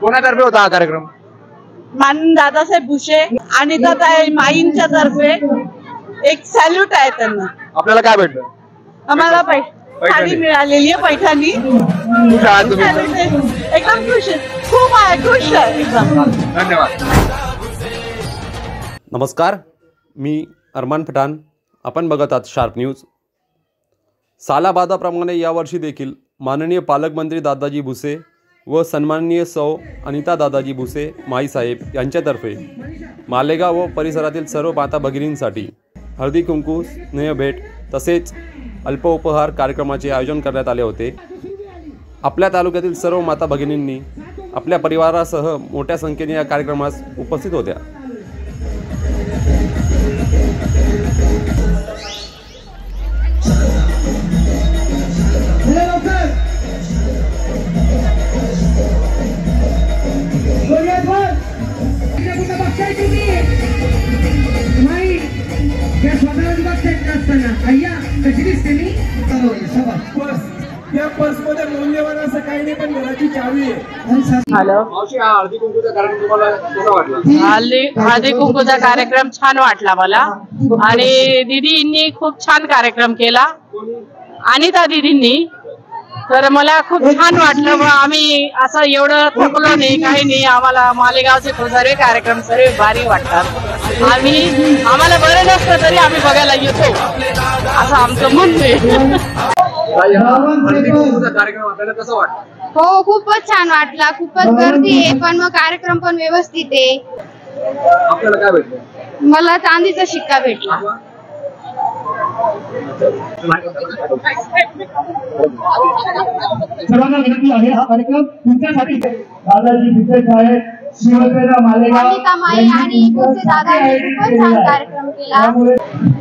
कोणातर्फे होता हा कार्यक्रम? माननीय दादासाहेब भुसे आणि माईंच्या तर्फे एक सॅल्यूट आहे त्यांना. आपल्याला काय भेटलं? आम्हाला साडी मिळालेली आहे पैठणी. एकदम खुश आहे, खूप खुश आहे एकदम. धन्यवाद. नमस्कार, मी अरमान पठाण. आपण बघत आहात शार्प न्यूज. सालाबादाप्रमाणे यावर्षी देखील माननीय पालकमंत्री दादाजी भुसे व सन्माननीय सौ अनिता दादाजी भुसे माईसाहेब यांच्यातर्फे मालेगाव व परिसरातील सर्व माता भगिनींसाठी हळदी कुंकू, स्नेहभेट तसेच अल्पोपहार कार्यक्रमाचे आयोजन करण्यात आले होते. आपल्या तालुक्यातील सर्व माता भगिनींनी आपल्या परिवारासह मोठ्या संख्येने या कार्यक्रमास उपस्थित होत्या. या पर्समध्ये मौल्यवान असं काही नाही, पण घराची चावी आहे. हॅलो मावशी, हा हळदी कुंकूचा कार्यक्रम तुम्हाला कसा वाटला? हळदी कुंकूचा कार्यक्रम छान वाटला मला. आणि दीदींनी खूप छान कार्यक्रम केला, अनिता दीदींनी. तर मला खूप छान वाटलं. व आम्ही असं एवढं थकलो नाही, काही नाही. आम्हाला मालेगावचे सर्व कार्यक्रम सर्व भारी वाटतात. आम्हाला बरं नसतं तरी आम्ही बघायला येतो, असं आमचं म्हणणं आहे. हळदी कुंकूचा कार्यक्रम आपल्याला कसा वाटला? हो, खूपच छान वाटला. खूपच गर्दी आहे, पण मग कार्यक्रम पण व्यवस्थित आहे. आपल्याला काय भेटलं? मला चांदीचा शिक्का भेटला. सर्वांना विनंती आहे, हा कार्यक्रम तुमच्यासाठी दादाजी भुसे साहेब, शिवसेना मालेगाव, अनिता माई आणि भुसे दादांनी खूपच छान कार्यक्रम केला.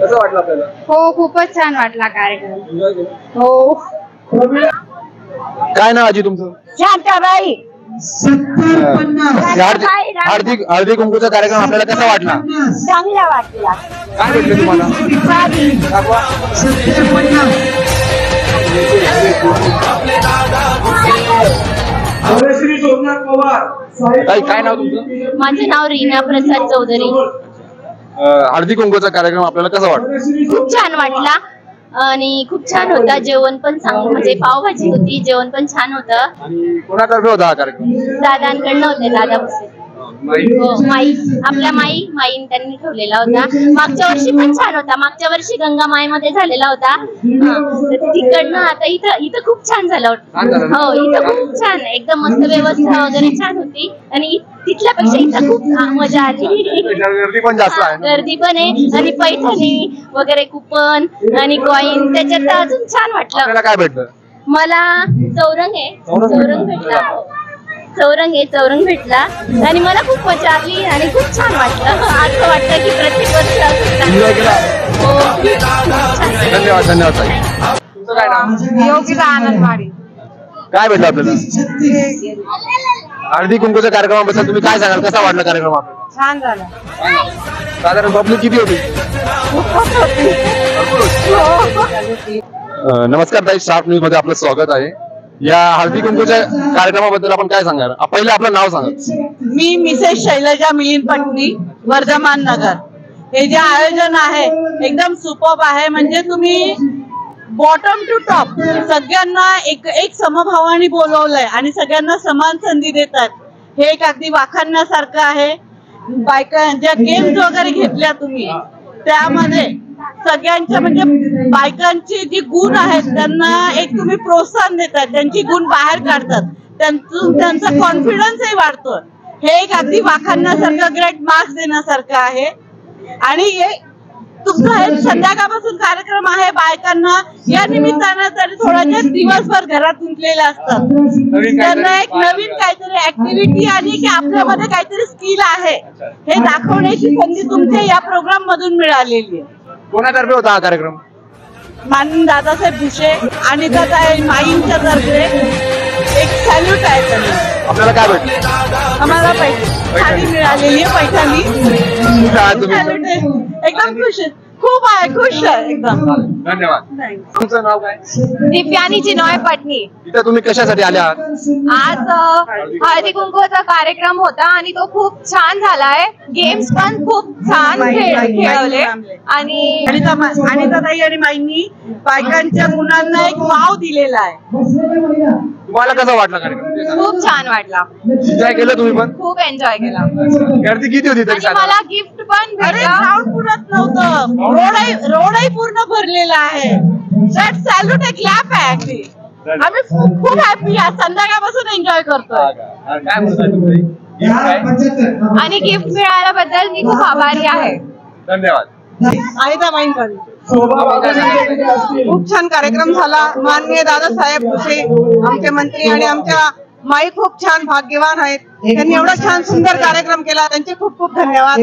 कसं वाटलं आपल्याला? हो, खूपच छान वाटला कार्यक्रम. एन्जॉय केलं? हो. काय नाव आजी तुमचं? शांताबाई. हळदी कुंकूचा कार्यक्रम आपल्याला कसा वाटला? चांगला वाटला. काय भेटलं तुम्हाला? श्री सोमनाथ पवार. काय नाव तुमचं? माझे नाव रीना प्रसाद चौधरी. हळदी कुंकूचा कार्यक्रम आपल्याला कसा वाटला? खूप छान वाटला आणि खूप छान होता. जेवण पण चांगलं, म्हणजे पावभाजी होती, जेवण पण छान होतं. आणि कोणातर्फे होता हा कार्यक्रम? दादांकडनं होते, दादा भुसे. माई, आपल्या माईन त्यांनी ठेवलेला होता. मागच्या वर्षी पण छान होता. मागच्या वर्षी गंगा माईमध्ये झालेला होता. तिकडनं आता इथं खूप छान झालं होतं. हो, इथं खूप छान, एकदम मस्त व्यवस्था वगैरे छान होती. आणि तिथल्यापेक्षा इथं खूप मजा आली. गर्दी पण जास्त आहे. गर्दी पण आहे आणि पैठणी वगैरे कुपन आणि कॉइन, त्याच्यात अजून छान वाटलं. आपल्याला काय भेटलं? मला चौरंग भेटला. चौरंग भेटला आणि मला खूप मजा आली आणि खूप छान वाटलं. असं वाटतं की प्रत्येक वर्षी. हो, धन्यवाद. धन्यवाद ताई. तुमचं काय नाव? योगिता आनंदवाडी. काय भेटलं आपल्याला? हळदी कुंकूच्या कार्यक्रमाबद्दल तुम्ही काय सांगाल? कसा वाटला कार्यक्रम आपल्याला? छान झालं. साधारण पब्लिक किती होती? नमस्कार ताई, शार्प न्यूज मध्ये आपलं स्वागत आहे. या हळदी कुंकूच्या कार्यक्रमाबद्दल आपण काय सांगाल? पहिले आपलं नाव सांगा. मी मिसेस शैलजा मिलिंद पटनी, वर्धमान नगर. हे जे आयोजन आहे एकदम सुपर्ब आहे. म्हणजे तुम्ही बॉटम टू टॉप सगळ्यांना एक समभावाने बोलवलंय आणि सगळ्यांना समान संधी देतात. हे एक अगदी वाखाणण्यासारखं आहे. बायका ज्या गेम्स वगैरे घेतल्या तुम्ही, त्यामध्ये सगळ्यांच्या म्हणजे बायकांची जी गुण आहेत त्यांना एक तुम्ही प्रोत्साहन देतात, त्यांची गुण बाहेर काढतात, त्यांचा कॉन्फिडन्सही वाढतो. हे एक अगदी वाखाणण्यासारखं, ग्रेट मार्क्स देण्यासारखं आहे. आणि तुमचा हे संध्याकाळपासून कार्यक्रम आहे. बायकांना या निमित्तानं तरी थोड्याशा दिवसभर घरात गुंतलेल्या असतात, त्यांना एक नवीन काहीतरी ऍक्टिव्हिटी आणि की आपल्यामध्ये काहीतरी स्किल आहे हे दाखवण्याची संधी तुमच्या या प्रोग्राम मधून मिळालेली आहे. कोणातर्फे होता हा कार्यक्रम? माननीय दादासाहेब भुसे आणि माईंच्या तर्फे एक सॅल्यूट आहे त्यांना. आपल्याला काय भेटलं? आम्हाला साडी मिळालेली आहे पैठणी. एकदम खुश आहे, खूप आहे, खुश आहे एकदम. धन्यवाद. तुमचं नाव काय? दिव्यानी चिनॉय पटनी. इथं तुम्ही कशासाठी आले आहात? आज हळदी कुंकूचा कार्यक्रम होता आणि तो खूप छान झालाय. गेम्स पण खूप छान खेळवले आणि अनिताताई आणि माईंनी बायकांच्या गुणांना एक वाव दिलेला आहे. तुम्हाला कसा वाटला कार्यक्रम? खूप छान वाटला. एन्जॉय केलं तुम्ही पण? खूप एन्जॉय केला गर्दी किती होती तरी आणि साधारण? मला गिफ्ट पण अरे भेटलं. क्राऊड पुरत नव्हतं. रोडही पूर्ण भरलेला आहे. दॅट सॅल्यूट एक क्लॅप आहे ऍक्च्युली. आम्ही खूप हॅपी आहे. संध्याकाळपासून एन्जॉय करतोय. काय म्हणताय तुम्ही? Gift काय? आणि गिफ्ट मिळाल्याबद्दल मी खूप आभारी आहे. धन्यवाद. अनिता माईंकडे खूप छान कार्यक्रम झाला. माननीय दादासाहेब भुसे आमचे मंत्री आणि आमच्या माई खूप छान भाग्यवान आहेत. त्यांनी एवढा छान सुंदर कार्यक्रम केला. त्यांचे खूप खूप धन्यवाद.